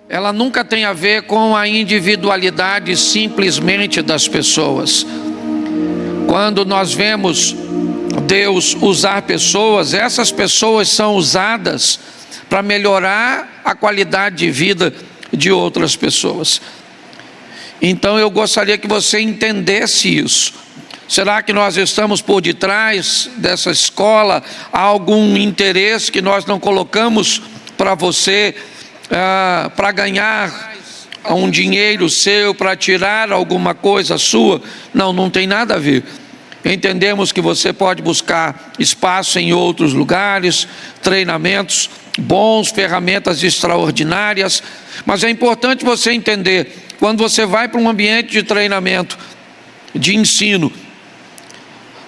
ela nunca tem a ver com a individualidade simplesmente das pessoas. Quando nós vemos Deus usar pessoas, essas pessoas são usadas para melhorar a qualidade de vida de outras pessoas. Então eu gostaria que você entendesse isso. Será que nós estamos por detrás dessa escola? Há algum interesse que nós não colocamos para você, para ganhar um dinheiro seu, para tirar alguma coisa sua? Não, não tem nada a ver. Entendemos que você pode buscar espaço em outros lugares, treinamentos bons, ferramentas extraordinárias, mas é importante você entender, quando você vai para um ambiente de treinamento, de ensino,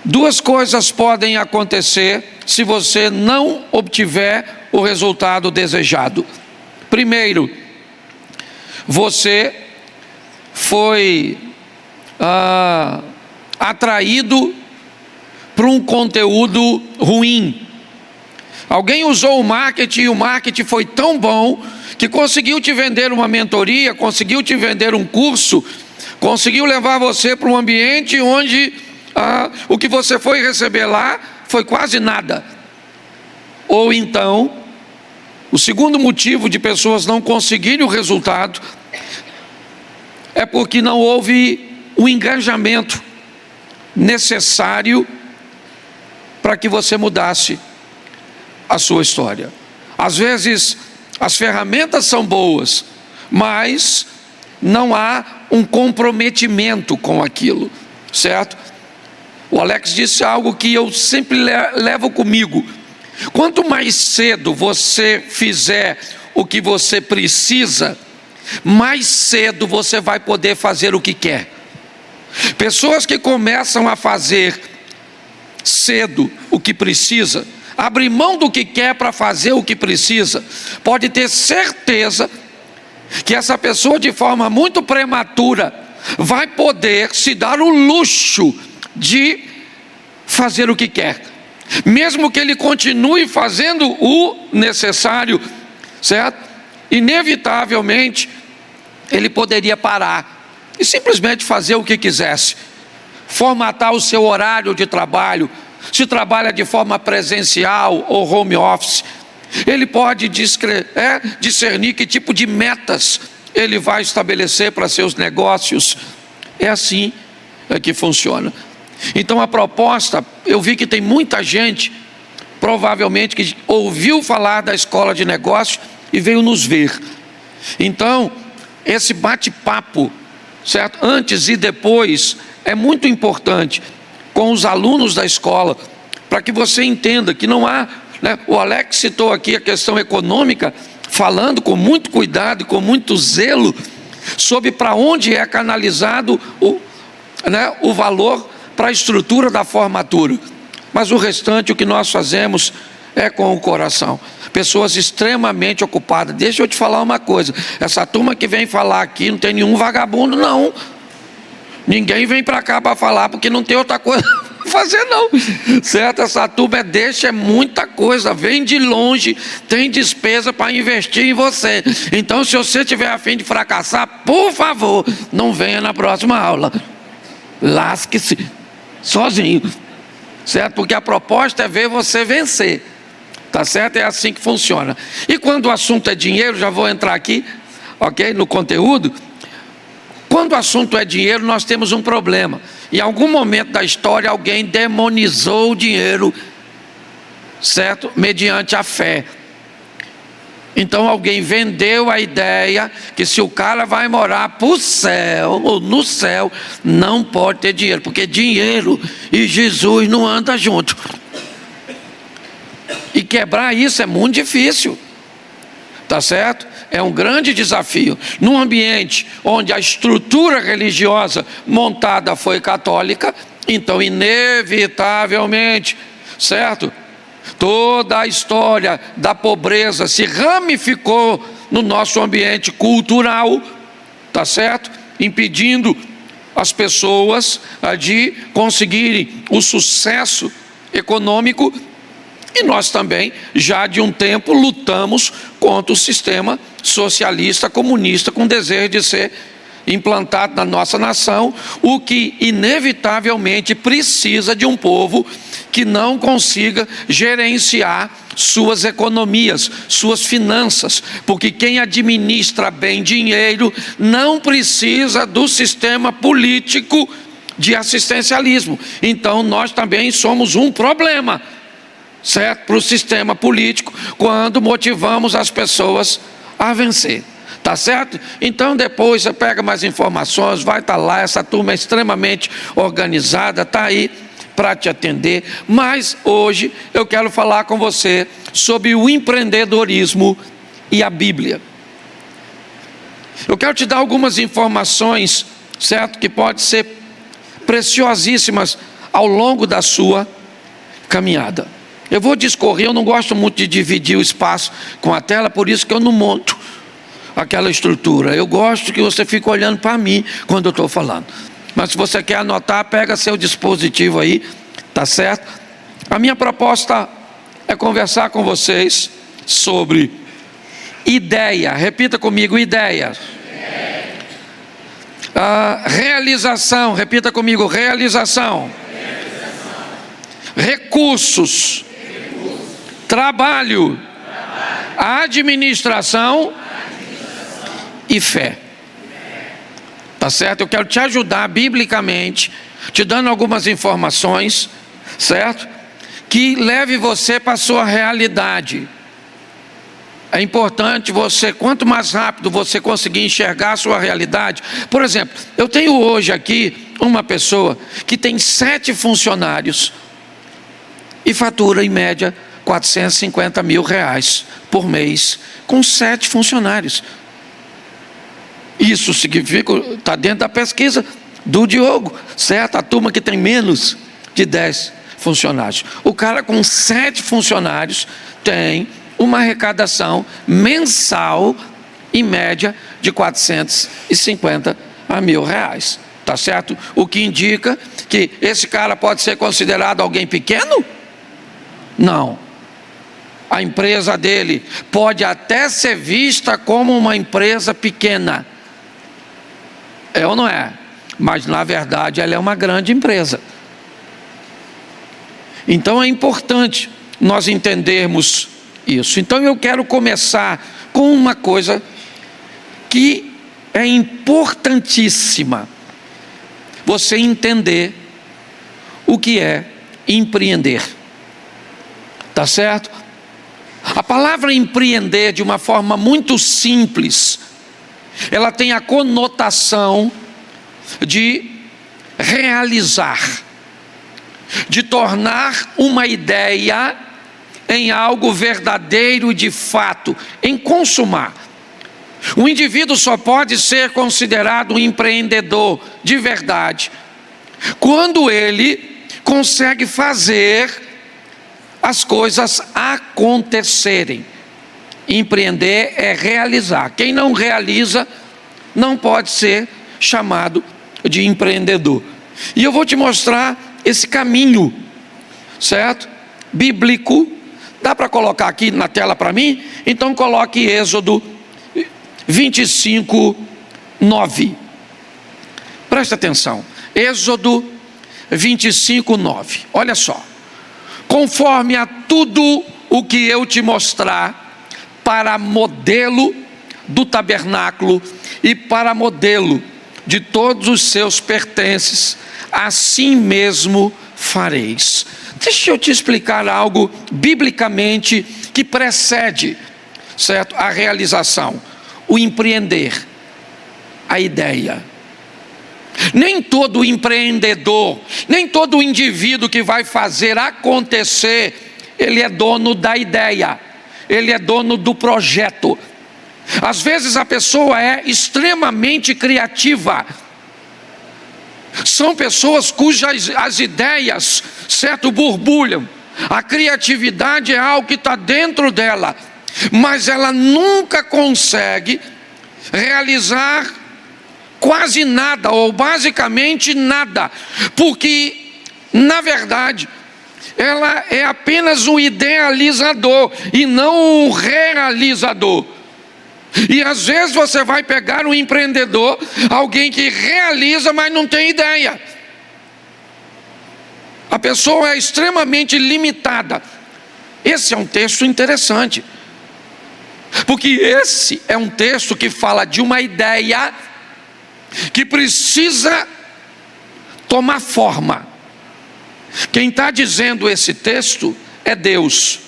duas coisas podem acontecer se você não obtiver o resultado desejado. Primeiro, você foi atraído para um conteúdo ruim. Alguém usou o marketing e o marketing foi tão bom que conseguiu te vender uma mentoria, conseguiu te vender um curso, conseguiu levar você para um ambiente onde o que você foi receber lá foi quase nada. Ou então, o segundo motivo de pessoas não conseguirem o resultado é porque não houve o engajamento necessário para que você mudasse a sua história. Às vezes as ferramentas são boas, mas não há um comprometimento com aquilo, certo? O Alex disse algo que eu sempre levo comigo: quanto mais cedo você fizer o que você precisa, mais cedo você vai poder fazer o que quer. Pessoas que começam a fazer cedo o que precisa, abrir mão do que quer para fazer o que precisa, pode ter certeza que essa pessoa, de forma muito prematura, vai poder se dar o luxo de fazer o que quer, mesmo que ele continue fazendo o necessário, certo? Inevitavelmente ele poderia parar e simplesmente fazer o que quisesse, formatar o seu horário de trabalho. Se trabalha de forma presencial ou home office, ele pode discernir que tipo de metas ele vai estabelecer para seus negócios. É assim que funciona. Então a proposta, eu vi que tem muita gente, provavelmente, que ouviu falar da escola de negócios e veio nos ver. Então, esse bate-papo, certo? Antes e depois, é muito importante com os alunos da escola, para que você entenda que não há, o Alex citou aqui a questão econômica, falando com muito cuidado e com muito zelo, sobre para onde é canalizado o valor para a estrutura da formatura, mas o restante, o que nós fazemos é com o coração. Pessoas extremamente ocupadas. Deixa eu te falar uma coisa, essa turma que vem falar aqui não tem nenhum vagabundo não. Ninguém vem para cá para falar porque não tem outra coisa para fazer não, certo? Essa turma é muita coisa, vem de longe, tem despesa para investir em você. Então, se você tiver a fim de fracassar, por favor, não venha na próxima aula, lasque-se sozinho, certo? Porque a proposta é ver você vencer, tá certo? É assim que funciona. E quando o assunto é dinheiro, já vou entrar aqui, ok, no conteúdo. Quando o assunto é dinheiro, nós temos um problema. Em algum momento da história, alguém demonizou o dinheiro, certo? Mediante a fé. Então alguém vendeu a ideia que se o cara vai morar para o céu, ou no céu, não pode ter dinheiro, porque dinheiro e Jesus não andam junto. E quebrar isso é muito difícil, tá certo? É um grande desafio. Num ambiente onde a estrutura religiosa montada foi católica, então inevitavelmente, certo? Toda a história da pobreza se ramificou no nosso ambiente cultural, tá certo? Impedindo as pessoas de conseguirem o sucesso econômico. E nós também, já de um tempo, lutamos contra o sistema socialista, comunista, com desejo de ser implantado na nossa nação, o que inevitavelmente precisa de um povo que não consiga gerenciar suas economias, suas finanças, porque quem administra bem dinheiro não precisa do sistema político de assistencialismo. Então nós também somos um problema, certo, para o sistema político, quando motivamos as pessoas a vencer. Tá certo? Então depois você pega mais informações, vai estar lá, essa turma é extremamente organizada, está aí para te atender. Mas hoje eu quero falar com você sobre o empreendedorismo e a Bíblia. Eu quero te dar algumas informações, certo, que podem ser preciosíssimas ao longo da sua caminhada. Eu vou discorrer, eu não gosto muito de dividir o espaço com a tela, por isso que eu não monto aquela estrutura. Eu gosto que você fique olhando para mim quando eu estou falando. Mas se você quer anotar, pega seu dispositivo aí, tá certo? A minha proposta é conversar com vocês sobre ideia. Repita comigo, ideia. Realização. Repita comigo, realização. Recursos. Trabalho. Administração e fé. Tá certo? Eu quero te ajudar biblicamente, te dando algumas informações, certo? Que leve você para a sua realidade. É importante você, quanto mais rápido você conseguir enxergar a sua realidade. Por exemplo, eu tenho hoje aqui uma pessoa que tem 7 funcionários e fatura em média R$450 mil por mês, com 7 funcionários. Isso significa, está dentro da pesquisa do Diogo, certo? A turma que tem menos de 10 funcionários. O cara com 7 funcionários tem uma arrecadação mensal, em média, de R$450 mil. Tá certo? O que indica que esse cara pode ser considerado alguém pequeno? Não. A empresa dele pode até ser vista como uma empresa pequena. É ou não é? Mas na verdade ela é uma grande empresa. Então é importante nós entendermos isso. Então eu quero começar com uma coisa que é importantíssima. Você entender o que é empreender. Tá certo? A palavra empreender, de uma forma muito simples, ela tem a conotação de realizar, de tornar uma ideia em algo verdadeiro e de fato, em consumar. O indivíduo só pode ser considerado um empreendedor de verdade quando ele consegue fazer as coisas acontecerem. Empreender é realizar. Quem não realiza não pode ser chamado de empreendedor. E eu vou te mostrar esse caminho, certo? Bíblico. Dá para colocar aqui na tela para mim? Então coloque Êxodo 25, 9. Presta atenção. Êxodo 25, 9. Olha só. Conforme a tudo o que eu te mostrar, para modelo do tabernáculo e para modelo de todos os seus pertences, assim mesmo fareis. Deixa eu te explicar algo biblicamente que precede, certo, a realização, o empreender, a ideia. Nem todo empreendedor, nem todo indivíduo que vai fazer acontecer, ele é dono da ideia, ele é dono do projeto. Às vezes a pessoa é extremamente criativa. São pessoas cujas as ideias, certo, borbulham. A criatividade é algo que está dentro dela, mas ela nunca consegue realizar quase nada, ou basicamente nada, porque, na verdade, ela é apenas um idealizador e não um realizador. E às vezes você vai pegar um empreendedor, alguém que realiza, mas não tem ideia. A pessoa é extremamente limitada. Esse é um texto interessante, porque esse é um texto que fala de uma ideia que precisa tomar forma. Quem está dizendo esse texto é Deus.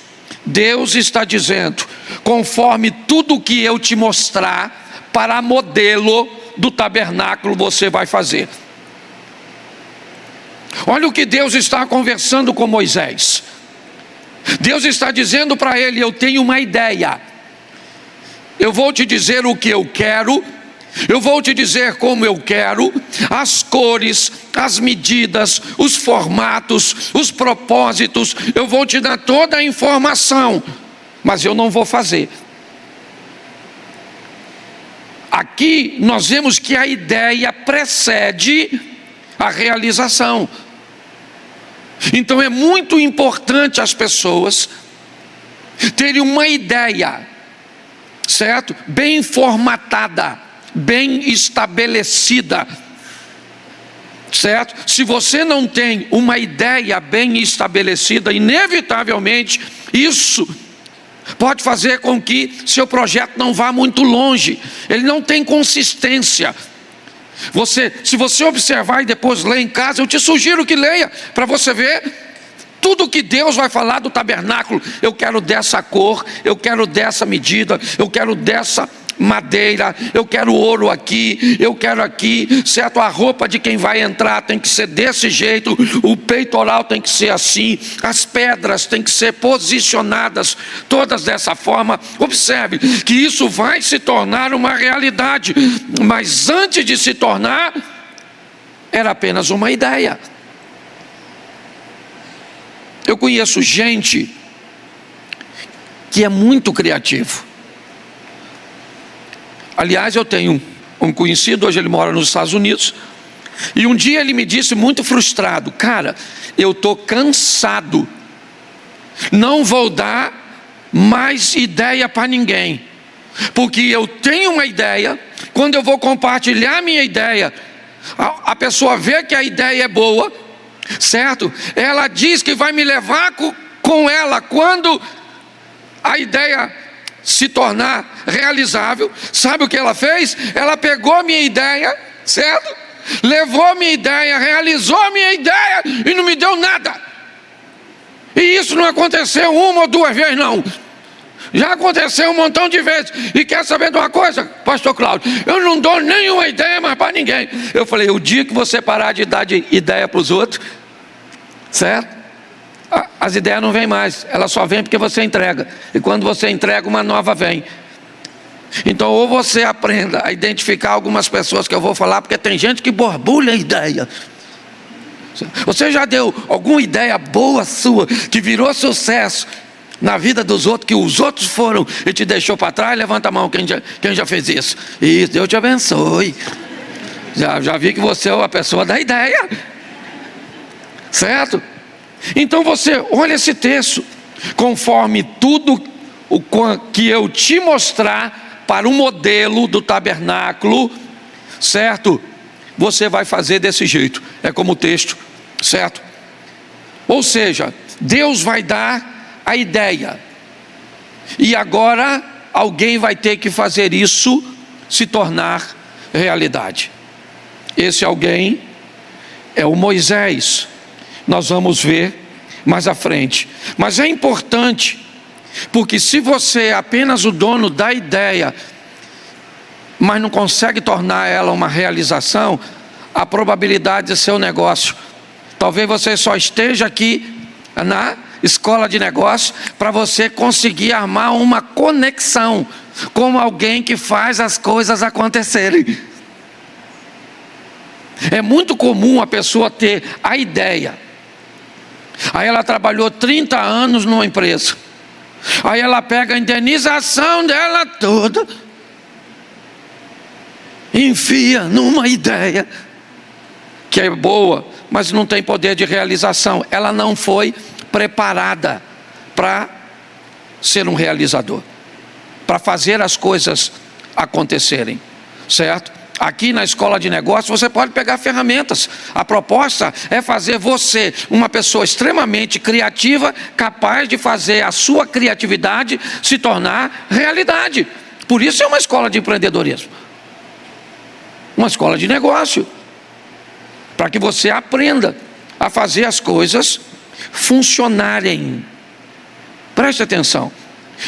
Deus está dizendo: conforme tudo que eu te mostrar, para modelo do tabernáculo você vai fazer. Olha o que Deus está conversando com Moisés. Deus está dizendo para ele: eu tenho uma ideia, eu vou te dizer o que eu quero, eu vou te dizer como eu quero, as cores, as medidas, os formatos, os propósitos, eu vou te dar toda a informação, mas eu não vou fazer. Aqui nós vemos que a ideia precede a realização. Então é muito importante as pessoas terem uma ideia, certo? Bem formatada, bem estabelecida, certo? Se você não tem uma ideia bem estabelecida, inevitavelmente isso pode fazer com que seu projeto não vá muito longe. Ele não tem consistência. Se você observar e depois ler em casa, eu te sugiro que leia, para você ver tudo que Deus vai falar do tabernáculo. Eu quero dessa cor, eu quero dessa medida, eu quero dessa madeira, eu quero ouro aqui, eu quero aqui, certo? A roupa de quem vai entrar tem que ser desse jeito, o peitoral tem que ser assim, as pedras têm que ser posicionadas todas dessa forma. Observe que isso vai se tornar uma realidade, mas antes de se tornar, era apenas uma ideia. Eu conheço gente que é muito criativo. Aliás, eu tenho um conhecido, hoje ele mora nos Estados Unidos, e um dia ele me disse muito frustrado: cara, eu estou cansado, não vou dar mais ideia para ninguém, porque eu tenho uma ideia, quando eu vou compartilhar minha ideia, a pessoa vê que a ideia é boa, certo? Ela diz que vai me levar com ela quando a ideia se tornar realizável. Sabe o que ela fez? Ela pegou a minha ideia, certo? Levou a minha ideia, realizou a minha ideia e não me deu nada. E isso não aconteceu uma ou duas vezes, não. Já aconteceu um montão de vezes. E quer saber de uma coisa, pastor Cláudio? Eu não dou nenhuma ideia mais para ninguém. Eu falei: o dia que você parar de dar ideia para os outros, certo? As ideias não vêm mais, elas só vêm porque você entrega. E quando você entrega, uma nova vem. Então, ou você aprenda a identificar algumas pessoas que eu vou falar, porque tem gente que borbulha a ideia. Você já deu alguma ideia boa sua, que virou sucesso na vida dos outros, que os outros foram e te deixou para trás? Levanta a mão, quem já fez isso. Isso, Deus te abençoe. Já vi que você é a pessoa da ideia, certo? Então você olha esse texto: conforme tudo o que eu te mostrar para o modelo do tabernáculo, certo? Você vai fazer desse jeito. É como o texto, certo? Ou seja, Deus vai dar a ideia, e agora alguém vai ter que fazer isso se tornar realidade. Esse alguém é o Moisés. Nós vamos ver mais à frente. Mas é importante, porque se você é apenas o dono da ideia, mas não consegue tornar ela uma realização, a probabilidade de seu negócio, talvez você só esteja aqui na escola de negócio para você conseguir armar uma conexão com alguém que faz as coisas acontecerem. É muito comum a pessoa ter a ideia, aí ela trabalhou 30 anos numa empresa, aí ela pega a indenização dela toda, enfia numa ideia que é boa, mas não tem poder de realização. Ela não foi preparada para ser um realizador, para fazer as coisas acontecerem, certo? Aqui na escola de negócios você pode pegar ferramentas. A proposta é fazer você uma pessoa extremamente criativa, capaz de fazer a sua criatividade se tornar realidade. Por isso é uma escola de empreendedorismo, uma escola de negócio, para que você aprenda a fazer as coisas funcionarem. Preste atenção.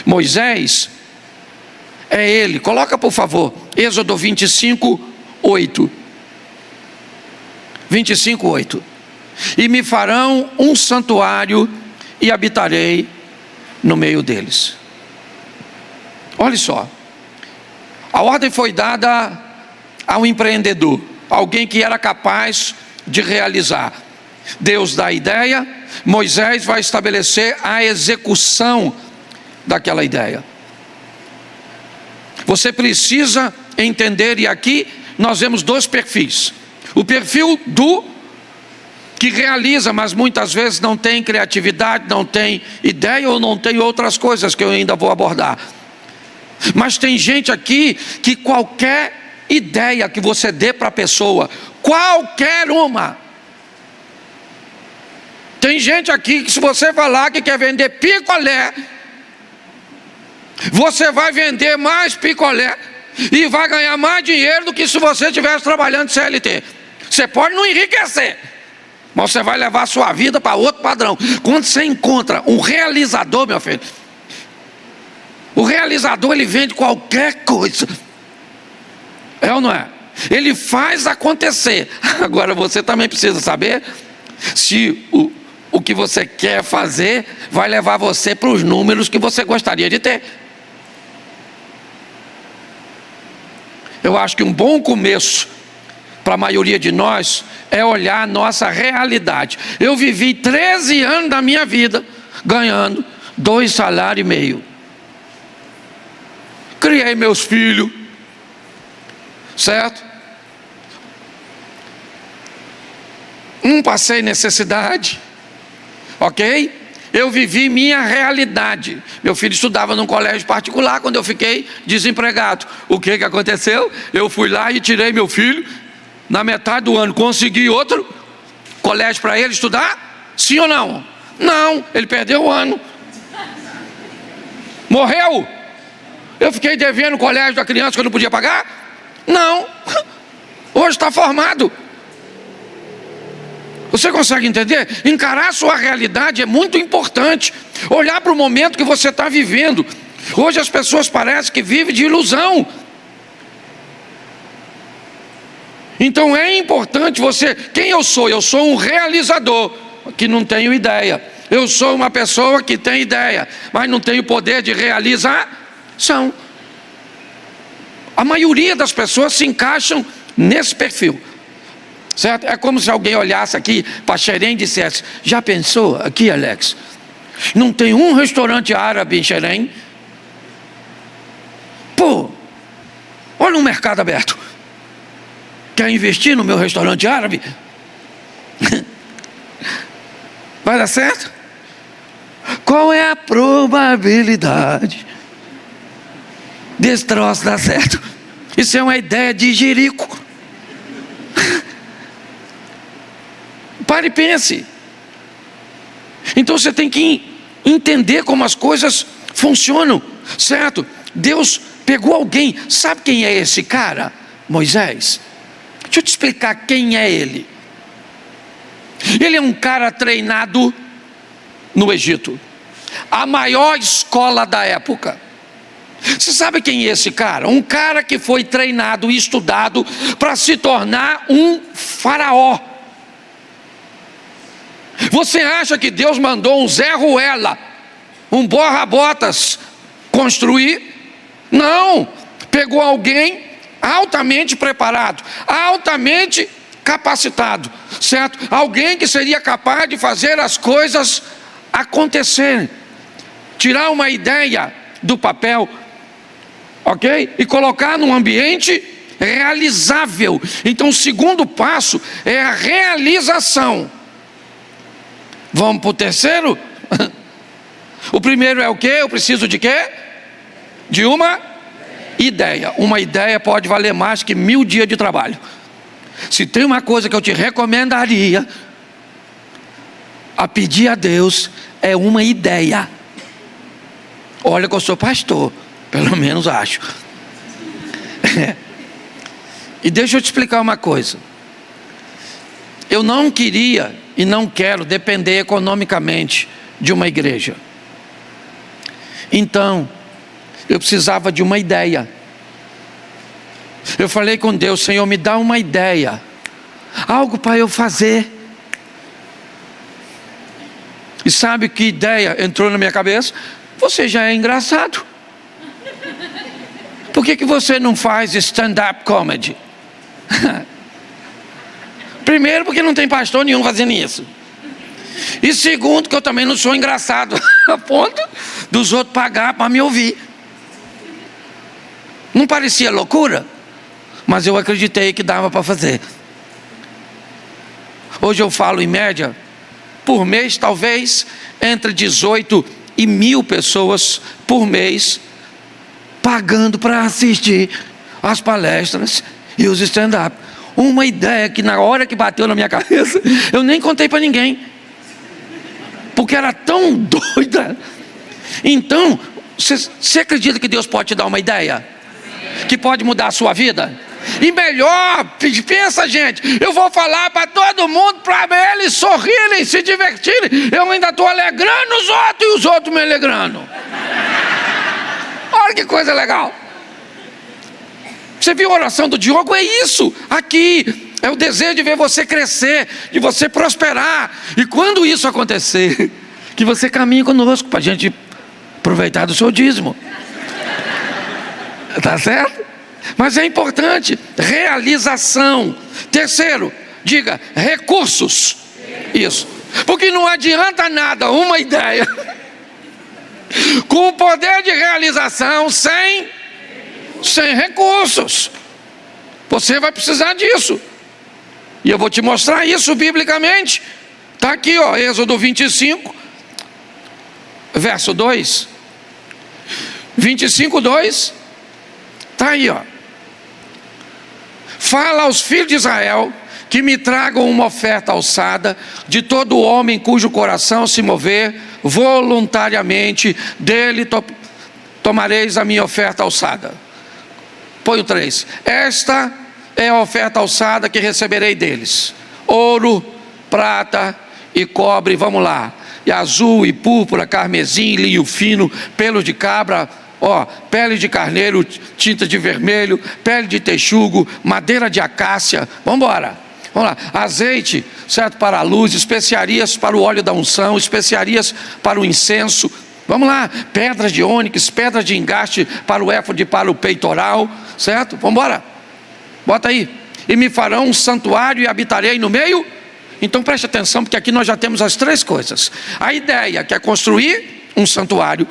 Moisés é ele, coloca por favor, Êxodo 25, 8. 25, 8. E me farão um santuário e habitarei no meio deles. Olha só, a ordem foi dada ao empreendedor, alguém que era capaz de realizar. Deus dá a ideia, Moisés vai estabelecer a execução daquela ideia. Você precisa entender, e aqui nós vemos dois perfis. O perfil do que realiza, mas muitas vezes não tem criatividade, não tem ideia ou não tem outras coisas que eu ainda vou abordar. Mas tem gente aqui que qualquer ideia que você dê para a pessoa, qualquer uma. Tem gente aqui que se você falar que quer vender picolé, você vai vender mais picolé e vai ganhar mais dinheiro do que se você estivesse trabalhando de CLT. Você pode não enriquecer, mas você vai levar a sua vida para outro padrão. Quando você encontra um realizador, meu filho, o realizador, ele vende qualquer coisa. É ou não é? Ele faz acontecer. Agora você também precisa saber se o que você quer fazer vai levar você para os números que você gostaria de ter. Eu acho que um bom começo para a maioria de nós é olhar a nossa realidade. Eu vivi 13 anos da minha vida ganhando 2,5 salários. Criei meus filhos, certo? Passei necessidade, ok? Eu vivi minha realidade. Meu filho estudava num colégio particular quando eu fiquei desempregado. O que aconteceu? Eu fui lá e tirei meu filho. Na metade do ano consegui outro colégio para ele estudar? Sim ou não? Não, ele perdeu o ano. Morreu? Eu fiquei devendo o colégio da criança que eu não podia pagar? Não. Hoje está formado. Você consegue entender? Encarar a sua realidade é muito importante. Olhar para o momento que você está vivendo. Hoje as pessoas parecem que vivem de ilusão. Então é importante você... Quem eu sou? Eu sou um realizador que não tenho ideia. Eu sou uma pessoa que tem ideia, mas não tenho poder de realização. A maioria das pessoas se encaixam nesse perfil. Certo? É como se alguém olhasse aqui para Xerém e dissesse: já pensou aqui, Alex? Não tem um restaurante árabe em Xerém? Pô, olha um mercado aberto. Quer investir no meu restaurante árabe? Vai dar certo? Qual é a probabilidade desse troço dar certo? Isso é uma ideia de jirico. Pare e pense. Então você tem que entender como as coisas funcionam, certo? Deus pegou alguém. Sabe quem é esse cara? Moisés. Deixa eu te explicar quem é ele. Ele é um cara treinado no Egito, a maior escola da época. Você sabe quem é esse cara? Um cara que foi treinado e estudado para se tornar um faraó. Você acha que Deus mandou um Zé Ruela, um borra-botas construir? Não, pegou alguém altamente preparado, altamente capacitado, certo? Alguém que seria capaz de fazer as coisas acontecerem, tirar uma ideia do papel, ok? E colocar num ambiente realizável. Então o segundo passo é a realização. Vamos para o terceiro? O primeiro é o quê? Eu preciso de quê? De uma ideia. Uma ideia pode valer mais que 1000 dias de trabalho. Se tem uma coisa que eu te recomendaria a pedir a Deus, é uma ideia. Olha que eu sou pastor, pelo menos acho. E deixa eu te explicar uma coisa. Eu não queria e não quero depender economicamente de uma igreja. Então, eu precisava de uma ideia. Eu falei com Deus: Senhor, me dá uma ideia, algo para eu fazer. E sabe que ideia entrou na minha cabeça? Você já é engraçado. Por que você não faz stand-up comedy? Primeiro, porque não tem pastor nenhum fazendo isso. E segundo, que eu também não sou engraçado a ponto dos outros pagar para me ouvir. Não parecia loucura? Mas eu acreditei que dava para fazer. Hoje eu falo em média, por mês talvez, entre 18 e 1000 pessoas por mês, pagando para assistir as palestras e os stand-up. Uma ideia que na hora que bateu na minha cabeça, eu nem contei para ninguém, porque era tão doida. Então, você acredita que Deus pode te dar uma ideia? Que pode mudar a sua vida? E melhor, pensa gente, eu vou falar para todo mundo, para eles sorrirem, se divertirem. Eu ainda estou alegrando os outros e os outros me alegrando. Olha que coisa legal. Você viu a oração do Diogo? É isso aqui. É o desejo de ver você crescer, de você prosperar. E quando isso acontecer, que você caminhe conosco para a gente aproveitar do seu dízimo. Tá certo? Mas é importante, realização. Terceiro, diga, recursos. Isso. Porque não adianta nada uma ideia com o poder de realização sem recursos. Você vai precisar disso. E eu vou te mostrar isso biblicamente. Está aqui, ó, Êxodo 25, verso 2. 25, 2. Está aí, ó. Fala aos filhos de Israel que me tragam uma oferta alçada de todo homem cujo coração se mover voluntariamente, dele tomareis a minha oferta alçada. Põe o 3. Esta é a oferta alçada que receberei deles: ouro, prata e cobre, vamos lá, e azul e púrpura, carmesim, linho fino, pelos de cabra, ó, pele de carneiro, tinta de vermelho, pele de texugo, madeira de acácia. Vamos embora. Vamos lá. Azeite, certo, para a luz, especiarias para o óleo da unção, especiarias para o incenso. Vamos lá. Pedras de ônix, pedras de engaste para o éfode e para o peitoral, certo? Vamos embora. Bota aí. E me farão um santuário e habitarei no meio. Então preste atenção, porque aqui nós já temos as três coisas. A ideia, que é construir um santuário.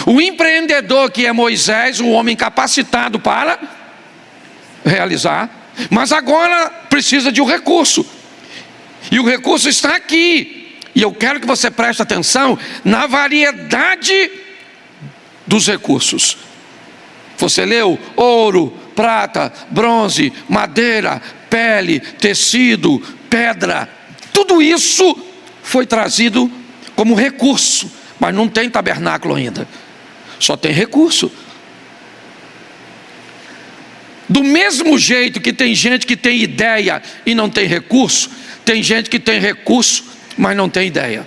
O empreendedor, que é Moisés, um homem capacitado para realizar. Mas agora precisa de um recurso. E o recurso está aqui. E eu quero que você preste atenção na variedade dos recursos. Você leu ouro, prata, bronze, madeira, pele, tecido, pedra. Tudo isso foi trazido como recurso. Mas não tem tabernáculo ainda. Só tem recurso. Do mesmo jeito que tem gente que tem ideia e não tem recurso, tem gente que tem recurso, mas não tem ideia.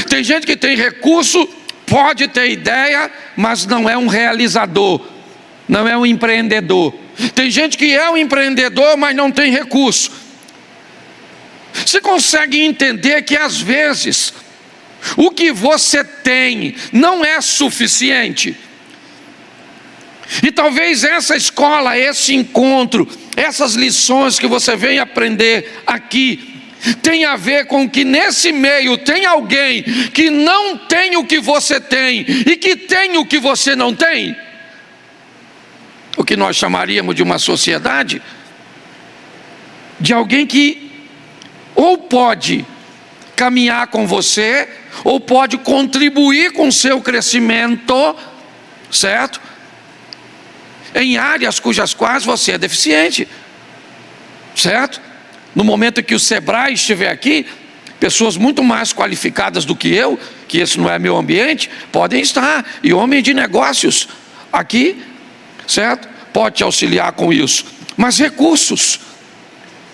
Tem gente que tem recurso, pode ter ideia, mas não é um realizador, não é um empreendedor. Tem gente que é um empreendedor, mas não tem recurso. Você consegue entender que às vezes o que você tem não é suficiente? E talvez essa escola, esse encontro, essas lições que você vem aprender aqui, tem a ver com que nesse meio tem alguém que não tem o que você tem e que tem o que você não tem. O que nós chamaríamos de uma sociedade, de alguém que ou pode caminhar com você, ou pode contribuir com o seu crescimento, certo? Em áreas cujas quais você é deficiente, certo? No momento que o Sebrae estiver aqui, pessoas muito mais qualificadas do que eu, que esse não é meu ambiente, podem estar, e homem de negócios aqui, certo? Pode te auxiliar com isso. Mas recursos,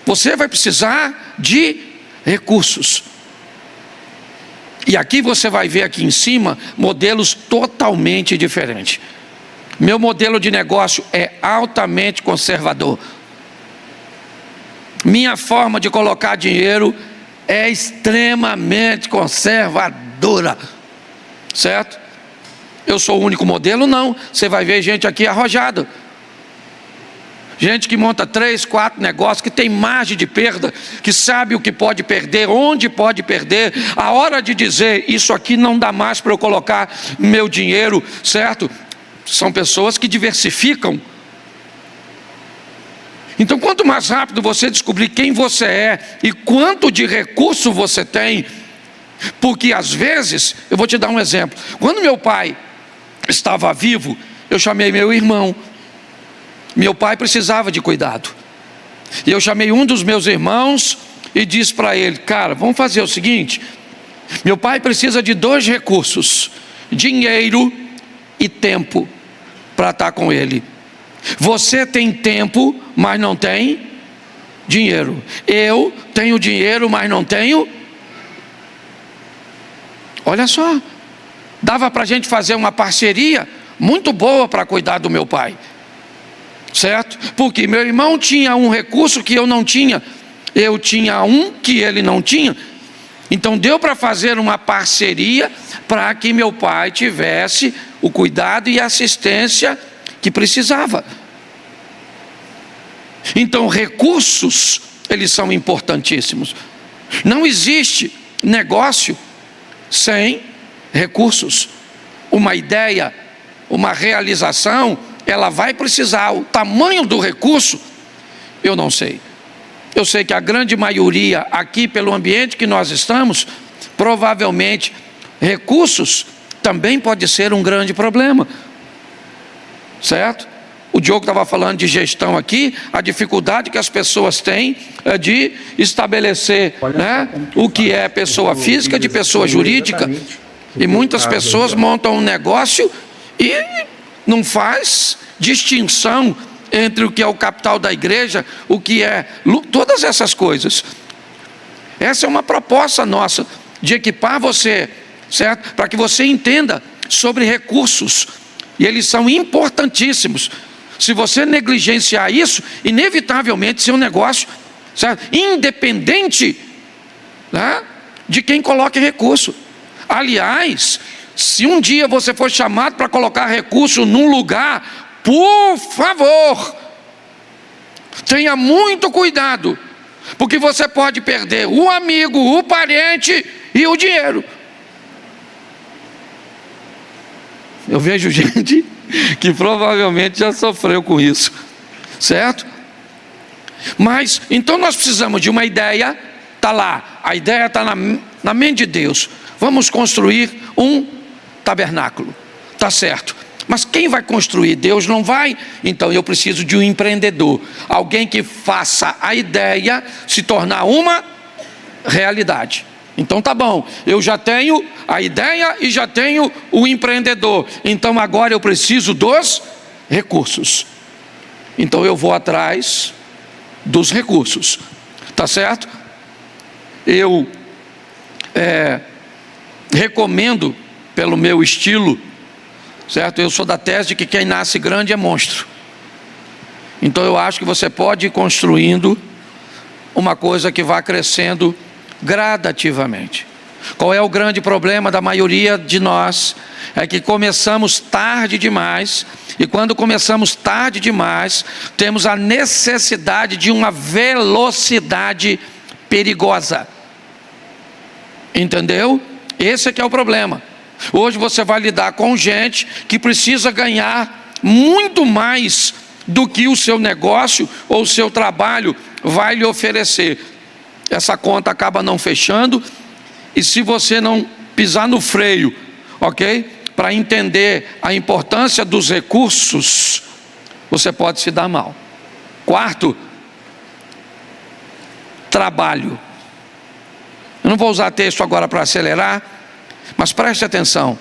você vai precisar de recursos. E aqui você vai ver aqui em cima modelos totalmente diferentes. Meu modelo de negócio é altamente conservador. Minha forma de colocar dinheiro é extremamente conservadora, certo? Eu sou o único modelo? Não. Você vai ver gente aqui arrojada, gente que monta 3, 4 negócios, que tem margem de perda, que sabe o que pode perder, onde pode perder, a hora de dizer, isso aqui não dá mais para eu colocar meu dinheiro, certo? São pessoas que diversificam. Então, quanto mais rápido você descobrir quem você é e quanto de recurso você tem, porque às vezes, eu vou te dar um exemplo. Quando meu pai estava vivo, eu chamei meu irmão. Meu pai precisava de cuidado. E eu chamei um dos meus irmãos e disse para ele: cara, vamos fazer o seguinte, meu pai precisa de 2 recursos, dinheiro e tempo, para estar com ele. Você tem tempo, mas não tem dinheiro. Eu tenho dinheiro, mas não tenho. Olha só, dava para a gente fazer uma parceria muito boa para cuidar do meu pai, certo? Porque meu irmão tinha um recurso que eu não tinha, eu tinha um que ele não tinha. Então deu para fazer uma parceria para que meu pai tivesse o cuidado e a assistência que precisava. Então recursos, eles são importantíssimos. Não existe negócio sem recursos. Uma ideia, uma realização, ela vai precisar. O tamanho do recurso, eu não sei. Eu sei que a grande maioria aqui, pelo ambiente que nós estamos, provavelmente recursos também pode ser um grande problema, certo? O Diogo estava falando de gestão aqui, a dificuldade que as pessoas têm de estabelecer, né, o que é pessoa física de pessoa jurídica. E muitas pessoas montam um negócio e não faz distinção entre o que é o capital da igreja, o que é todas essas coisas. Essa é uma proposta nossa de equipar você, certo? Para que você entenda sobre recursos, e eles são importantíssimos. Se você negligenciar isso, inevitavelmente seu negócio, certo? Independente, né, de quem coloque recurso. Aliás, se um dia você for chamado para colocar recurso num lugar, por favor, tenha muito cuidado, porque você pode perder o amigo, o parente e o dinheiro. Eu vejo gente que provavelmente já sofreu com isso, certo? Mas, então nós precisamos de uma ideia, está lá, a ideia está na mente de Deus. Vamos construir um tabernáculo, está certo. Mas quem vai construir? Deus não vai? Então eu preciso de um empreendedor, alguém que faça a ideia se tornar uma realidade. Então tá bom, eu já tenho a ideia e já tenho o empreendedor, então agora eu preciso dos recursos. Então eu vou atrás dos recursos, tá certo? Eu recomendo, pelo meu estilo, certo? Eu sou da tese de que quem nasce grande é monstro. Então eu acho que você pode ir construindo uma coisa que vá crescendo gradativamente. Qual é o grande problema da maioria de nós? É que começamos tarde demais, e quando começamos tarde demais, temos a necessidade de uma velocidade perigosa. Entendeu? Esse é que é o problema. Hoje você vai lidar com gente que precisa ganhar muito mais do que o seu negócio ou o seu trabalho vai lhe oferecer. Essa conta acaba não fechando, e se você não pisar no freio, ok? para entender a importância dos recursos, você pode se dar mal. Quarto, trabalho. Eu não vou usar texto agora para acelerar, mas preste atenção.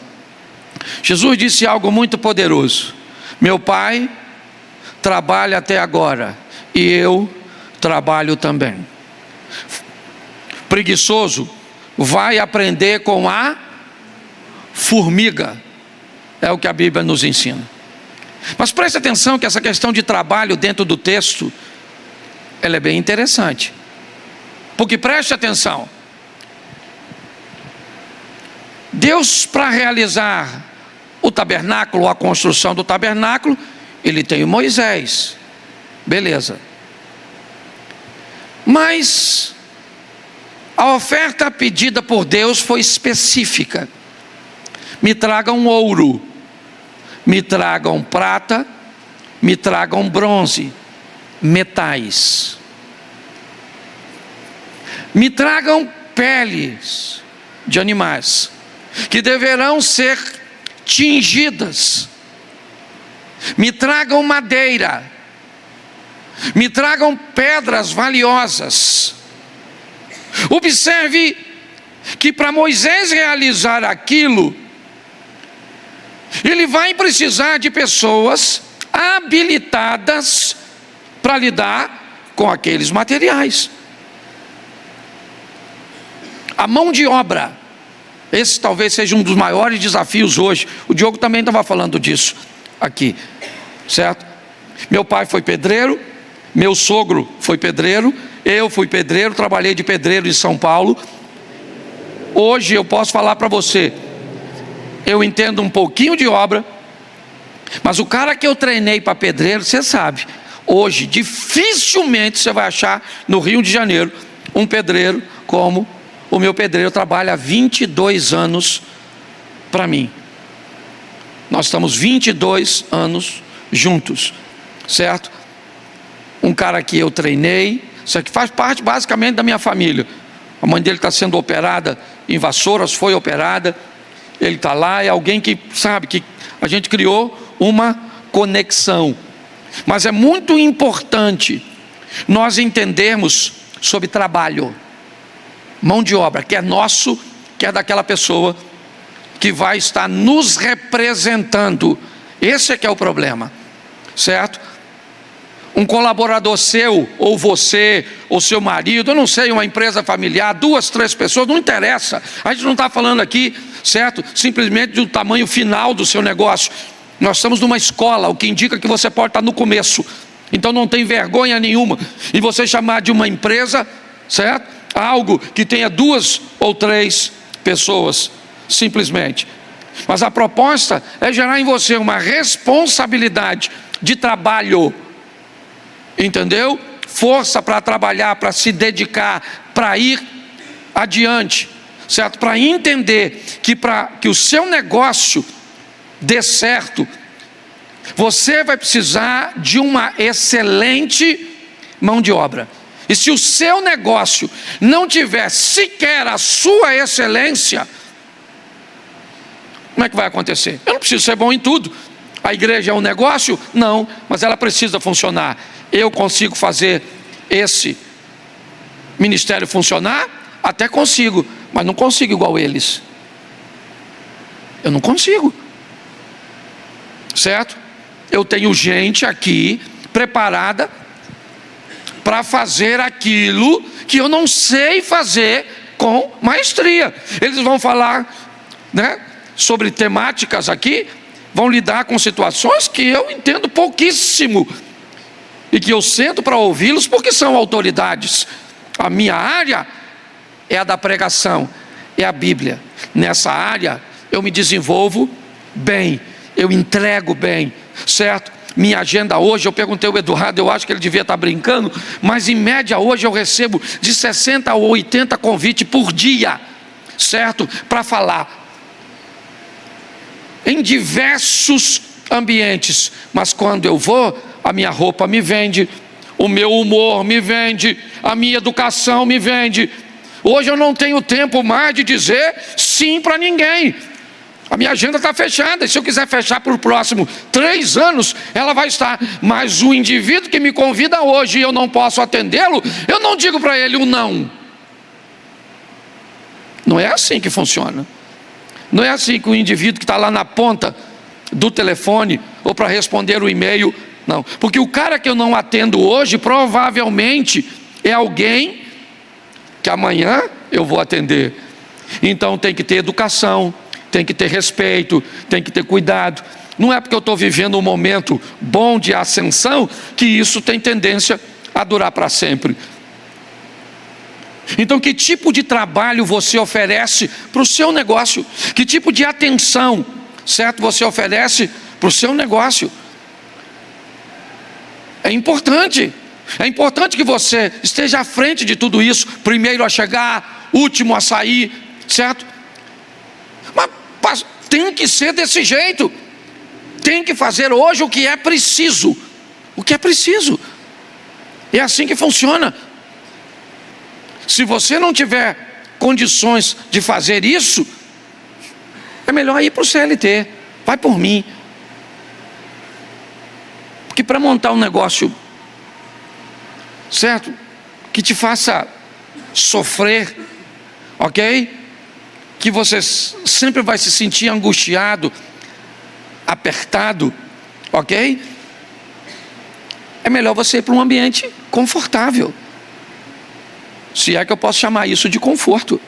Jesus disse algo muito poderoso: meu Pai trabalha até agora e eu trabalho também. Preguiçoso vai aprender com a formiga, é o que a Bíblia nos ensina. Mas preste atenção que essa questão de trabalho dentro do texto, ela é bem interessante. Porque preste atenção, Deus, para realizar o tabernáculo, a construção do tabernáculo, Ele tem o Moisés, beleza. Mas a oferta pedida por Deus foi específica: me tragam ouro, me tragam prata, me tragam bronze, metais, me tragam peles de animais, que deverão ser tingidas, me tragam madeira, me tragam pedras valiosas. Observe que para Moisés realizar aquilo, ele vai precisar de pessoas habilitadas para lidar com aqueles materiais. A mão de obra, esse talvez seja um dos maiores desafios hoje. O Diogo também estava falando disso aqui, certo? Meu pai foi pedreiro, meu sogro foi pedreiro, eu fui pedreiro, trabalhei de pedreiro em São Paulo. Hoje eu posso falar para você, eu entendo um pouquinho de obra, mas o cara que eu treinei para pedreiro, você sabe, hoje dificilmente você vai achar no Rio de Janeiro um pedreiro como o meu pedreiro. Trabalha há 22 anos para mim. Nós estamos 22 anos juntos, certo? Um cara que eu treinei, isso aqui faz parte basicamente da minha família. A mãe dele está sendo operada em Vassouras, foi operada, ele está lá, é alguém que sabe que a gente criou uma conexão. Mas é muito importante nós entendermos sobre trabalho, mão de obra, que é nosso, que é daquela pessoa que vai estar nos representando. Esse é que é o problema, certo? Um colaborador seu, ou você, ou seu marido, eu não sei, uma empresa familiar, 2, 3 pessoas, não interessa. A gente não está falando aqui, certo, simplesmente do tamanho final do seu negócio. Nós estamos numa escola, o que indica que você pode estar no começo. Então não tem vergonha nenhuma em você chamar de uma empresa, certo, algo que tenha 2 ou 3 pessoas, simplesmente. Mas a proposta é gerar em você uma responsabilidade de trabalho, entendeu? Força para trabalhar, para se dedicar, para ir adiante, certo? Para entender que para que o seu negócio dê certo, você vai precisar de uma excelente mão de obra. E se o seu negócio não tiver sequer a sua excelência, como é que vai acontecer? Eu não preciso ser bom em tudo. A igreja é um negócio? Não, mas ela precisa funcionar. Eu consigo fazer esse ministério funcionar? Até consigo, mas não consigo igual eles. Eu não consigo, certo? Eu tenho gente aqui preparada para fazer aquilo que eu não sei fazer com maestria. Eles vão falar, né, sobre temáticas aqui, vão lidar com situações que eu entendo pouquíssimo e que eu sento para ouvi-los porque são autoridades. A minha área é a da pregação, é a Bíblia. Nessa área eu me desenvolvo bem, eu entrego bem, certo? Minha agenda hoje, eu perguntei ao Eduardo, eu acho que ele devia estar brincando, mas em média hoje eu recebo de 60 a 80 convites por dia, certo? Para falar em diversos ambientes. Mas quando eu vou, a minha roupa me vende, o meu humor me vende, a minha educação me vende. Hoje eu não tenho tempo mais de dizer sim para ninguém. A minha agenda está fechada, e se eu quiser fechar para o próximo 3 anos, ela vai estar. Mas o indivíduo que me convida hoje e eu não posso atendê-lo, eu não digo para ele um não. Não é assim que funciona. Não é assim que o indivíduo que está lá na ponta do telefone, ou para responder o e-mail, não. Porque o cara que eu não atendo hoje, provavelmente é alguém que amanhã eu vou atender. Então tem que ter educação, tem que ter respeito, tem que ter cuidado. Não é porque eu estou vivendo um momento bom de ascensão que isso tem tendência a durar para sempre. Então, que tipo de trabalho você oferece para o seu negócio? Que tipo de atenção, certo, você oferece para o seu negócio? É importante que você esteja à frente de tudo isso, primeiro a chegar, último a sair, certo? Mas tem que ser desse jeito. Tem que fazer hoje o que é preciso. O que é preciso. É assim que funciona. Se você não tiver condições de fazer isso, é melhor ir para o CLT. Vai por mim. Porque para montar um negócio, certo, que te faça sofrer, ok? Que você sempre vai se sentir angustiado, apertado, ok? É melhor você ir para um ambiente confortável. Se é que eu posso chamar isso de conforto.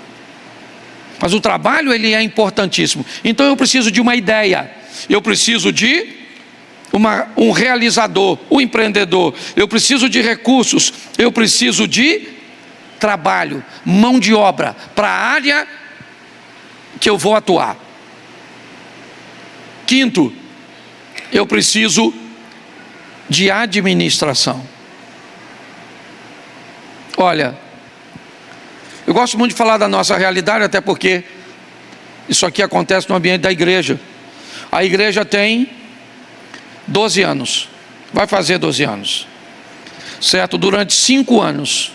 Mas o trabalho, ele é importantíssimo. Então eu preciso de uma ideia. Eu preciso de um realizador, um empreendedor. Eu preciso de recursos. Eu preciso de trabalho, mão de obra, para a área que eu vou atuar. Quinto, eu preciso de administração. Olha, eu gosto muito de falar da nossa realidade, até porque isso aqui acontece no ambiente da igreja. A igreja tem 12 anos, vai fazer 12 anos, certo? Durante 5 anos,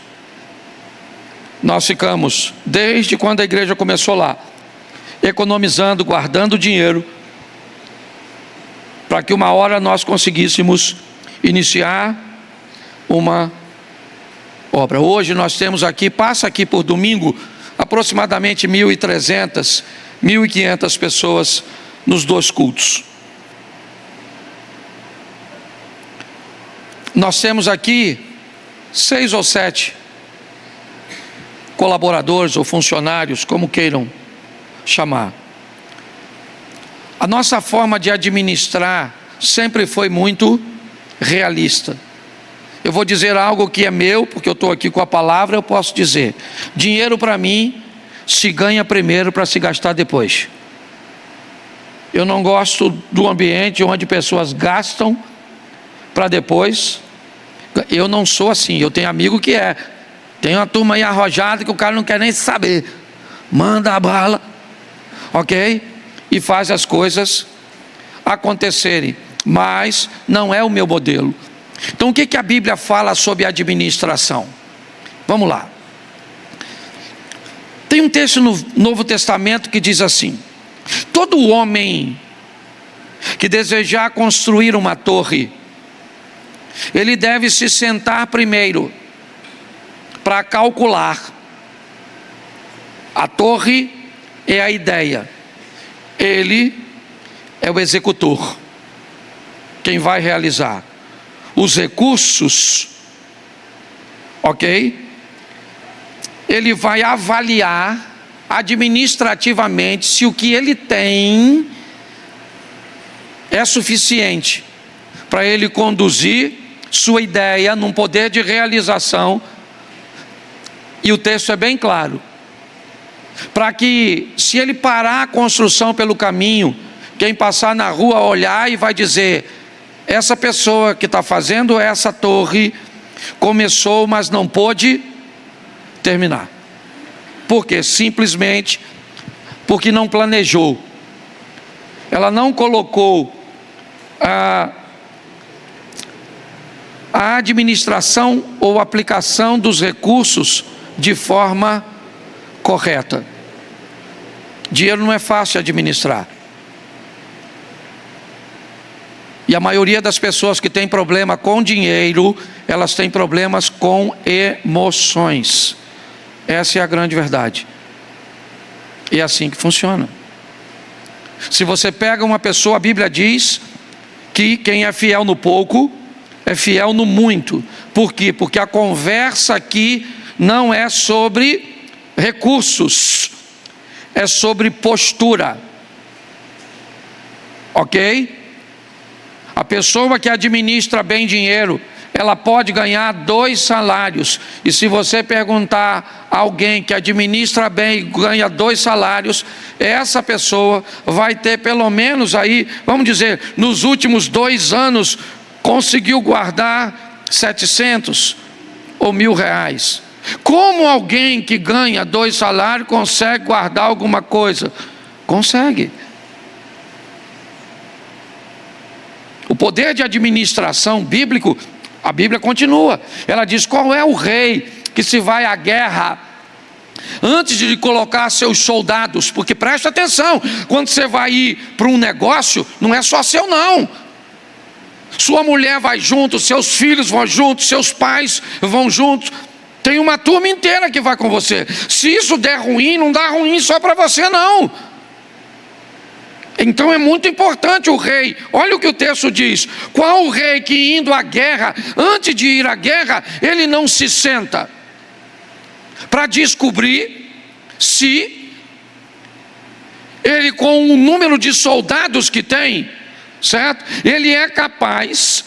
nós ficamos, desde quando a igreja começou lá, economizando, guardando dinheiro, para que uma hora nós conseguíssemos iniciar uma obra. Hoje nós temos aqui, passa aqui por domingo, aproximadamente 1.300, 1.500 pessoas nos 2 cultos. Nós temos aqui 6 ou 7 colaboradores ou funcionários, como queiram chamar. A nossa forma de administrar sempre foi muito realista. Eu vou dizer algo que é meu, porque eu estou aqui com a palavra, eu posso dizer. Dinheiro para mim se ganha primeiro para se gastar depois. Eu não gosto do ambiente onde pessoas gastam para depois. Eu não sou assim, eu tenho amigo que é. Tem uma turma aí arrojada que o cara não quer nem saber. Manda a bala, ok? E faz as coisas acontecerem. Mas não é o meu modelo. Então o que a Bíblia fala sobre administração? Vamos lá. Tem um texto no Novo Testamento que diz assim: todo homem que desejar construir uma torre, ele deve se sentar primeiro para calcular. A torre é a ideia, ele é o executor, quem vai realizar. Os recursos, ok? Ele vai avaliar administrativamente se o que ele tem é suficiente para ele conduzir sua ideia num poder de realização. E o texto é bem claro, para que, se ele parar a construção pelo caminho, quem passar na rua olhar e vai dizer: essa pessoa que está fazendo essa torre começou, mas não pôde terminar. Por quê? Simplesmente porque não planejou. Ela não colocou a administração ou aplicação dos recursos de forma correta. Dinheiro não é fácil administrar. E a maioria das pessoas que tem problema com dinheiro, elas têm problemas com emoções. Essa é a grande verdade. E é assim que funciona. Se você pega uma pessoa, a Bíblia diz que quem é fiel no pouco, é fiel no muito. Por quê? Porque a conversa aqui não é sobre recursos, é sobre postura. Ok? A pessoa que administra bem dinheiro, ela pode ganhar 2 salários. E se você perguntar a alguém que administra bem e ganha 2 salários, essa pessoa vai ter pelo menos aí, vamos dizer, nos últimos 2 anos, conseguiu guardar 700 ou R$1.000. Como alguém que ganha 2 salários consegue guardar alguma coisa? Consegue. O poder de administração bíblico, a Bíblia continua. Ela diz: qual é o rei que se vai à guerra antes de colocar seus soldados? Porque presta atenção, quando você vai ir para um negócio, não é só seu não. Sua mulher vai junto, seus filhos vão juntos, seus pais vão juntos. Tem uma turma inteira que vai com você. Se isso der ruim, não dá ruim só para você não. Então é muito importante o rei. Olha o que o texto diz: qual o rei que indo à guerra, antes de ir à guerra, ele não se senta para descobrir se ele, com o número de soldados que tem, certo? Ele é capaz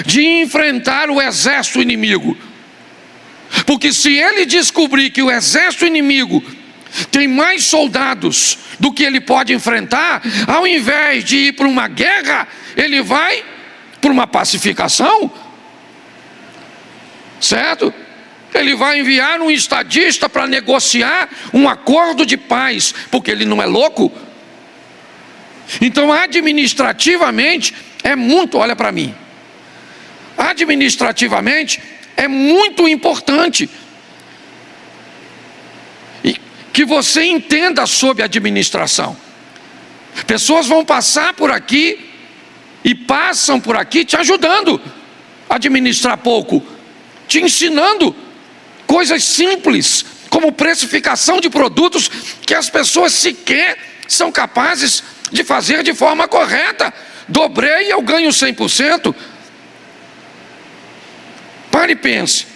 de enfrentar o exército inimigo. Porque se ele descobrir que o exército inimigo tem mais soldados do que ele pode enfrentar, ao invés de ir para uma guerra, ele vai para uma pacificação, certo? Ele vai enviar um estadista para negociar um acordo de paz, porque ele não é louco. Então, administrativamente é muito, olha para mim, administrativamente é muito importante que você entenda sobre administração. Pessoas vão passar por aqui e passam por aqui te ajudando a administrar pouco, te ensinando coisas simples, como precificação de produtos que as pessoas sequer são capazes de fazer de forma correta. Dobrei e eu ganho 100%. Pare e pense.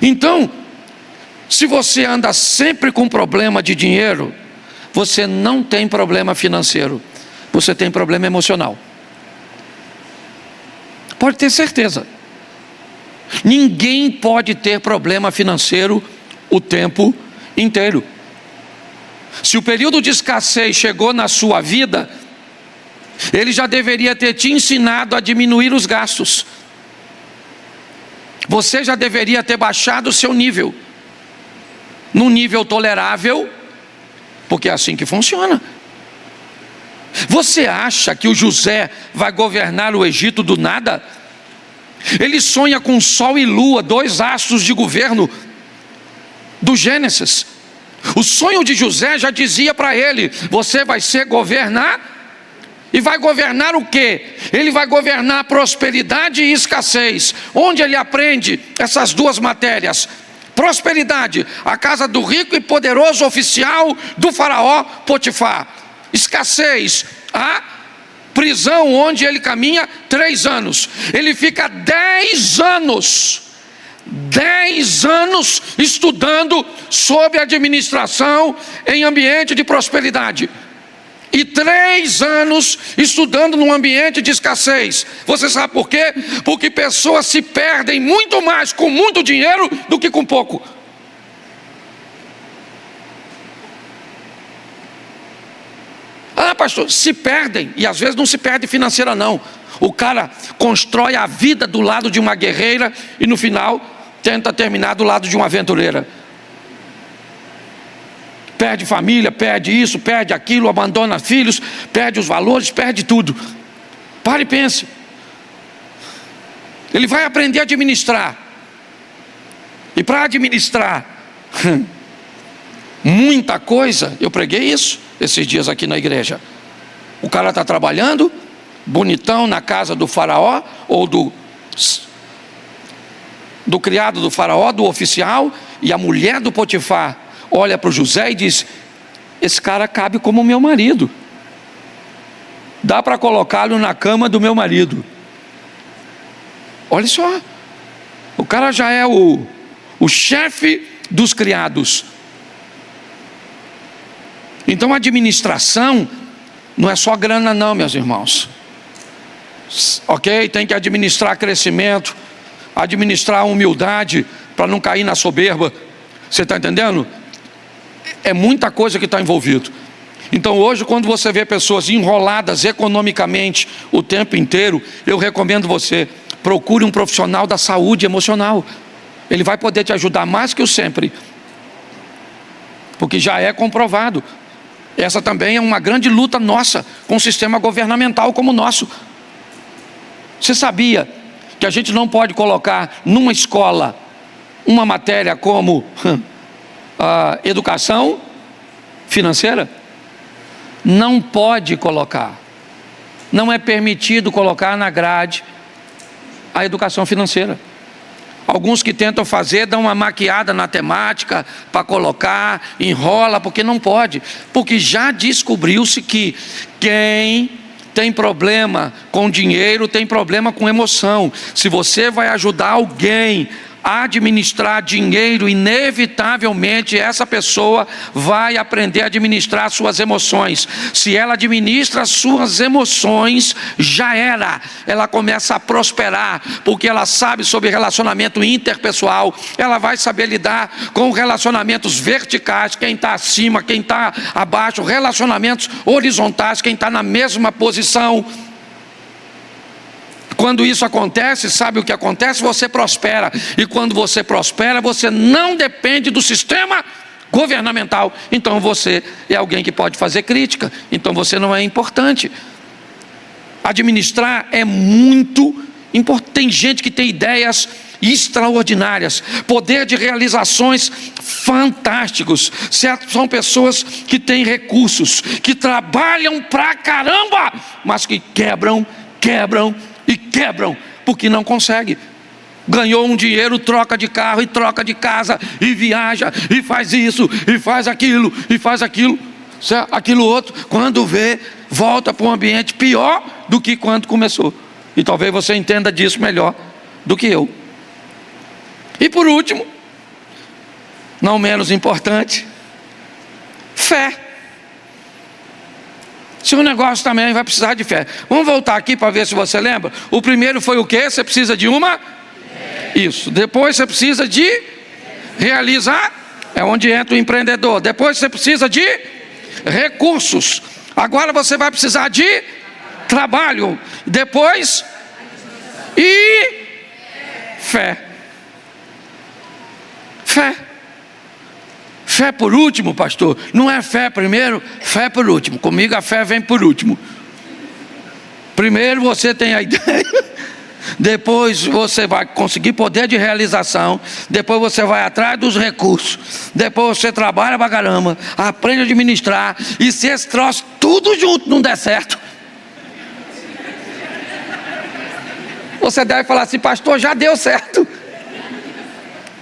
Então, se você anda sempre com problema de dinheiro, você não tem problema financeiro, você tem problema emocional. Pode ter certeza. Ninguém pode ter problema financeiro o tempo inteiro. Se o período de escassez chegou na sua vida, ele já deveria ter te ensinado a diminuir os gastos. Você já deveria ter baixado o seu nível num nível tolerável, porque é assim que funciona. Você acha que o José vai governar o Egito do nada? Ele sonha com sol e lua, 2 astros de governo do Gênesis. O sonho de José já dizia para ele: você vai ser governar. E vai governar o quê? Ele vai governar prosperidade e escassez. Onde ele aprende essas 2 matérias? Prosperidade, a casa do rico e poderoso oficial do faraó Potifar. Escassez, a prisão onde ele caminha 3 anos. Ele fica 10 anos estudando sobre administração em ambiente de prosperidade. E 3 anos estudando num ambiente de escassez. Você sabe por quê? Porque pessoas se perdem muito mais com muito dinheiro do que com pouco. Ah, pastor, se perdem. E às vezes não se perde financeira não. O cara constrói a vida do lado de uma guerreira e no final tenta terminar do lado de uma aventureira. Perde família, perde isso, perde aquilo, abandona filhos, perde os valores, perde tudo. Pare e pense. Ele vai aprender a administrar. E para administrar muita coisa, eu preguei isso esses dias aqui na igreja. O cara está trabalhando, bonitão na casa do faraó, ou do criado do faraó, do oficial, e a mulher do Potifar olha para o José e diz: esse cara cabe como meu marido, dá para colocá-lo na cama do meu marido. Olha só, o cara já é o chefe dos criados. Então a administração não é só grana não, meus irmãos. Ok? Tem que administrar crescimento, administrar a humildade, para não cair na soberba. Você está entendendo? É muita coisa que está envolvido. Então hoje, quando você vê pessoas enroladas economicamente o tempo inteiro, eu recomendo você, procure um profissional da saúde emocional. Ele vai poder te ajudar mais que o sempre, porque já é comprovado. Essa também é uma grande luta nossa com um sistema governamental como o nosso. Você sabia que a gente não pode colocar numa escola uma matéria como educação financeira? Não pode colocar. Não é permitido colocar na grade a educação financeira. Alguns que tentam fazer, dão uma maquiada na temática para colocar, enrola, porque não pode. Porque já descobriu-se que quem tem problema com dinheiro tem problema com emoção. Se você vai ajudar alguém a administrar dinheiro, inevitavelmente essa pessoa vai aprender a administrar suas emoções. Se ela administra suas emoções, já era. Ela começa a prosperar, porque ela sabe sobre relacionamento interpessoal, ela vai saber lidar com relacionamentos verticais, quem está acima, quem está abaixo, relacionamentos horizontais, quem está na mesma posição. Quando isso acontece, sabe o que acontece? Você prospera. E quando você prospera, você não depende do sistema governamental. Então você é alguém que pode fazer crítica. Então você não é importante. Administrar é muito importante. Tem gente que tem ideias extraordinárias, poder de realizações fantásticos. São pessoas que têm recursos, que trabalham pra caramba, mas que quebram, porque não consegue. Ganhou um dinheiro, troca de carro e troca de casa, e viaja, e faz isso, e faz aquilo, aquilo outro. Quando vê, volta para um ambiente pior do que quando começou. E talvez você entenda disso melhor do que eu. E por último, não menos importante, fé. Seu negócio também vai precisar de fé. Vamos voltar aqui para ver se você lembra. O primeiro foi o quê? Você precisa de uma? Isso. Depois você precisa de realizar. É onde entra o empreendedor. Depois você precisa de recursos. Agora você vai precisar de trabalho. Depois e fé. Fé. Fé por último, pastor. Não é fé primeiro, fé por último. Comigo a fé vem por último. Primeiro você tem a ideia, depois você vai conseguir poder de realização, depois você vai atrás dos recursos, depois você trabalha pra caramba, aprende a administrar, e se esse troço tudo junto não der certo, você deve falar assim: pastor, já deu certo.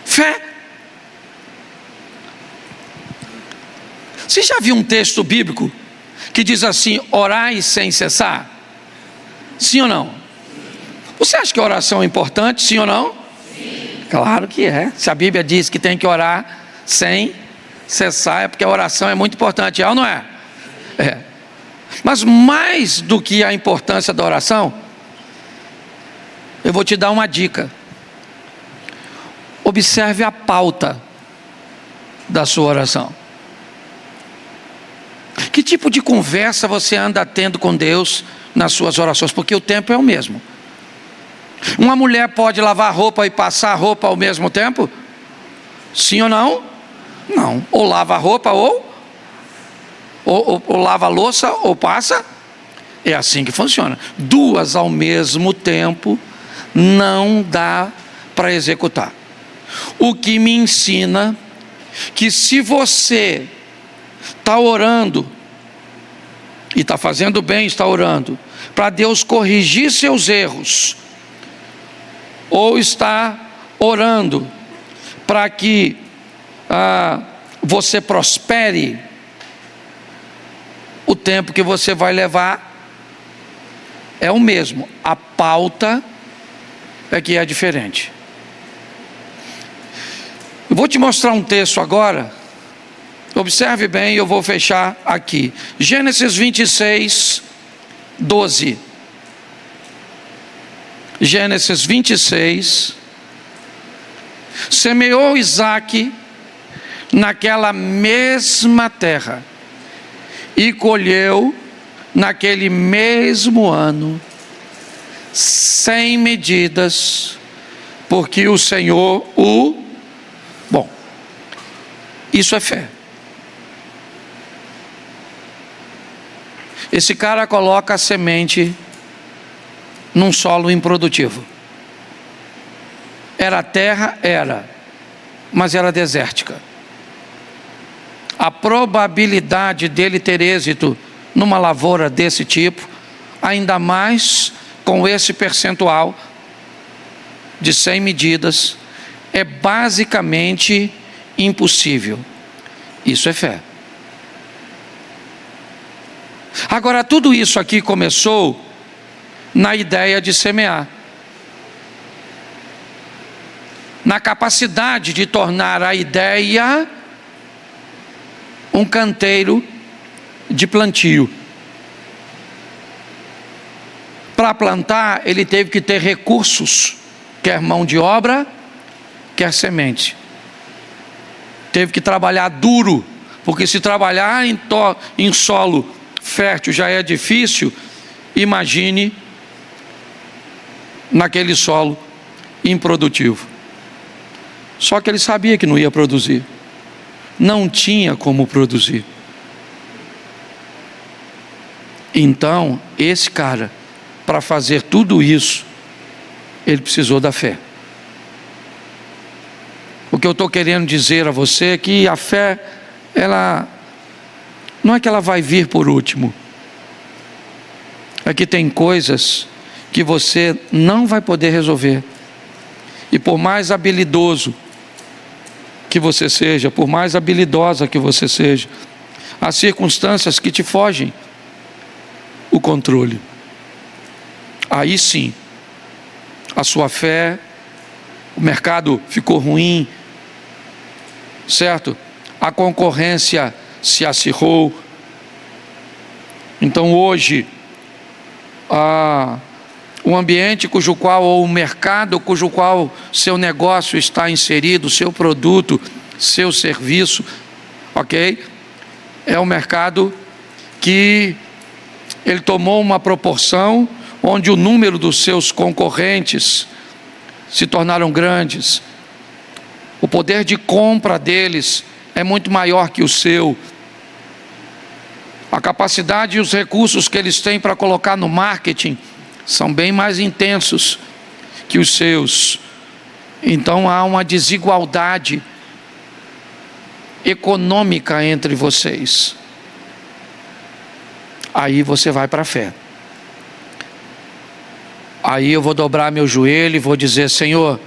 Fé. Você já viu um texto bíblico que diz assim: orai sem cessar? Sim ou não? Você acha que a oração é importante, sim ou não? Sim. Claro que é. Se a Bíblia diz que tem que orar sem cessar, é porque a oração é muito importante, é ou não é? É. Mas mais do que a importância da oração, eu vou te dar uma dica. Observe a pauta da sua oração. Que tipo de conversa você anda tendo com Deus nas suas orações? Porque o tempo é o mesmo. Uma mulher pode lavar roupa e passar roupa ao mesmo tempo? Sim ou não? Não. Ou lava a roupa ou lava a louça ou passa. É assim que funciona. Duas ao mesmo tempo não dá para executar. O que me ensina que se você está orando, e está fazendo bem, está orando, para Deus corrigir seus erros, ou está orando para que você prospere, o tempo que você vai levar é o mesmo, a pauta é que é diferente. Eu vou te mostrar um texto agora, observe bem, eu vou fechar aqui. Gênesis 26, 12. Gênesis 26. Semeou Isaque naquela mesma terra, e colheu naquele mesmo ano 100 medidas, porque o Senhor Bom, isso é fé. Esse cara coloca a semente num solo improdutivo. Era terra? Era, mas era desértica. A probabilidade dele ter êxito numa lavoura desse tipo, ainda mais com esse percentual de 100 medidas, é basicamente impossível. Isso é fé. Agora, tudo isso aqui começou na ideia de semear, na capacidade de tornar a ideia um canteiro de plantio. Para plantar, ele teve que ter recursos, quer mão de obra, quer semente. Teve que trabalhar duro, porque se trabalhar em solo fértil já é difícil, imagine naquele solo improdutivo. Só que ele sabia que não ia produzir, não tinha como produzir. Então, esse cara, para fazer tudo isso, ele precisou da fé. O que eu estou querendo dizer a você é que a fé, ela não é que ela vai vir por último, é que tem coisas que você não vai poder resolver, e por mais habilidoso que você seja, por mais habilidosa que você seja, há circunstâncias que te fogem o controle. Aí sim, a sua fé, o mercado ficou ruim, certo? A concorrência se acirrou. Então hoje, o ambiente ou o mercado cujo qual seu negócio está inserido, seu produto, seu serviço, ok? É um mercado que ele tomou uma proporção onde o número dos seus concorrentes se tornaram grandes. O poder de compra deles é muito maior que o seu. A capacidade e os recursos que eles têm para colocar no marketing são bem mais intensos que os seus. Então há uma desigualdade econômica entre vocês. Aí você vai para a fé. Aí eu vou dobrar meu joelho e vou dizer: Senhor,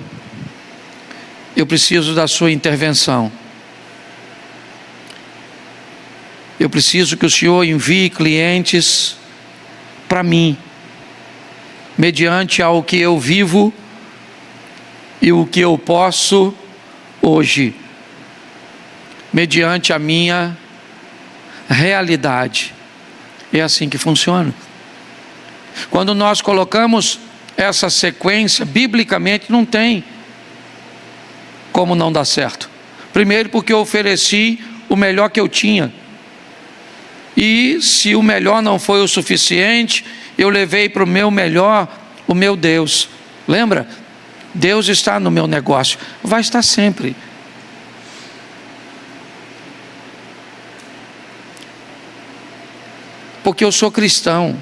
eu preciso da sua intervenção. Eu preciso que o Senhor envie clientes para mim, mediante ao que eu vivo e o que eu posso hoje, mediante a minha realidade. É assim que funciona. Quando nós colocamos essa sequência, biblicamente não tem como não dar certo. Primeiro porque eu ofereci o melhor que eu tinha, e se o melhor não foi o suficiente, eu levei para o meu melhor, o meu Deus. Lembra? Deus está no meu negócio, vai estar sempre. Porque eu sou cristão.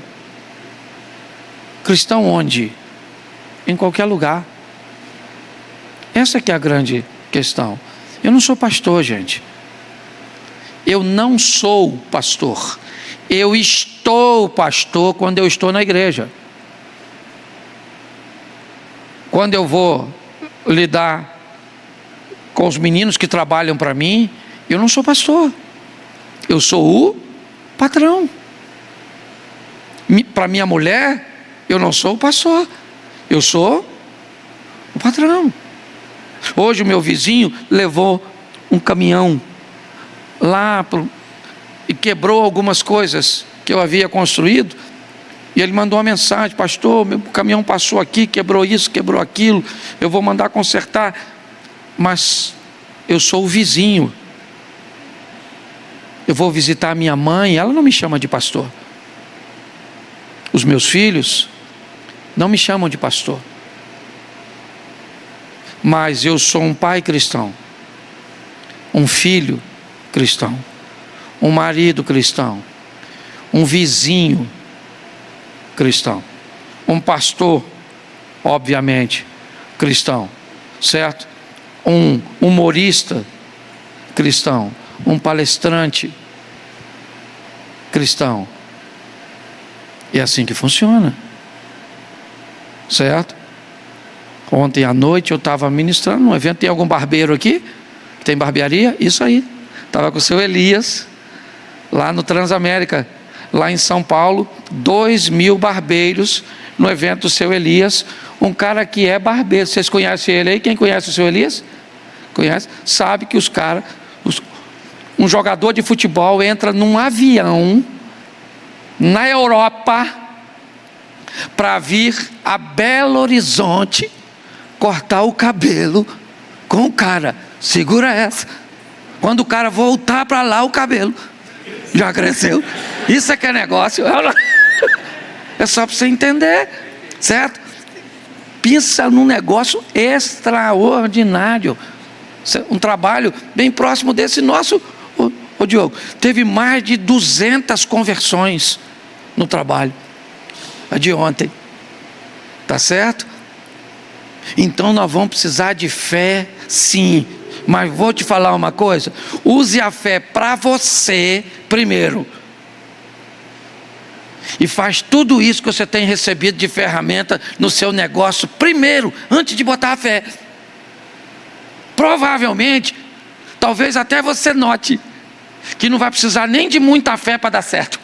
Cristão onde? Em qualquer lugar. Essa que é a grande questão. Eu não sou pastor, gente. Eu não sou pastor. Eu estou pastor quando eu estou na igreja. Quando eu vou lidar com os meninos que trabalham para mim, eu não sou pastor. Eu sou o patrão. Para minha mulher, eu não sou o pastor. Eu sou o patrão. Hoje o meu vizinho levou um caminhão lá e quebrou algumas coisas que eu havia construído. E ele mandou uma mensagem: pastor, meu caminhão passou aqui, quebrou isso, quebrou aquilo, eu vou mandar consertar. Mas eu sou o vizinho. Eu vou visitar a minha mãe, ela não me chama de pastor. Os meus filhos não me chamam de pastor. Mas eu sou um pai cristão, um filho cristão, um marido cristão, um vizinho cristão, um pastor, obviamente, cristão, certo? Um humorista cristão, um palestrante cristão. É assim que funciona, certo? Ontem à noite eu estava ministrando num evento. Tem algum barbeiro aqui? Tem barbearia? Isso aí. Estava com o seu Elias, lá no Transamérica, lá em São Paulo. 2.000 barbeiros no evento do seu Elias. Um cara que é barbeiro. Vocês conhecem ele aí? Quem conhece o seu Elias? Conhece? Sabe que os caras... Um jogador de futebol entra num avião na Europa para vir a Belo Horizonte cortar o cabelo com o cara. Segura essa. Quando o cara voltar para lá, o cabelo já cresceu. Isso é que é negócio. É só para você entender, certo? Pensa num negócio extraordinário. Um trabalho bem próximo desse nosso. Ô Diogo, teve mais de 200 conversões no trabalho. A de ontem. Tá certo? Então nós vamos precisar de fé, sim. Mas vou te falar uma coisa: use a fé para você primeiro. E faz tudo isso que você tem recebido de ferramenta no seu negócio primeiro, antes de botar a fé. Provavelmente, talvez até você note que não vai precisar nem de muita fé para dar certo.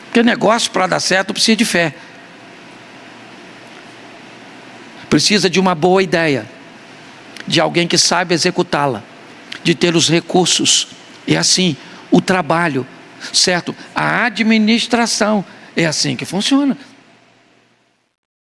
Porque negócio para dar certo precisa de fé. Precisa de uma boa ideia, de alguém que saiba executá-la, de ter os recursos. É assim, o trabalho, certo? A administração é assim que funciona.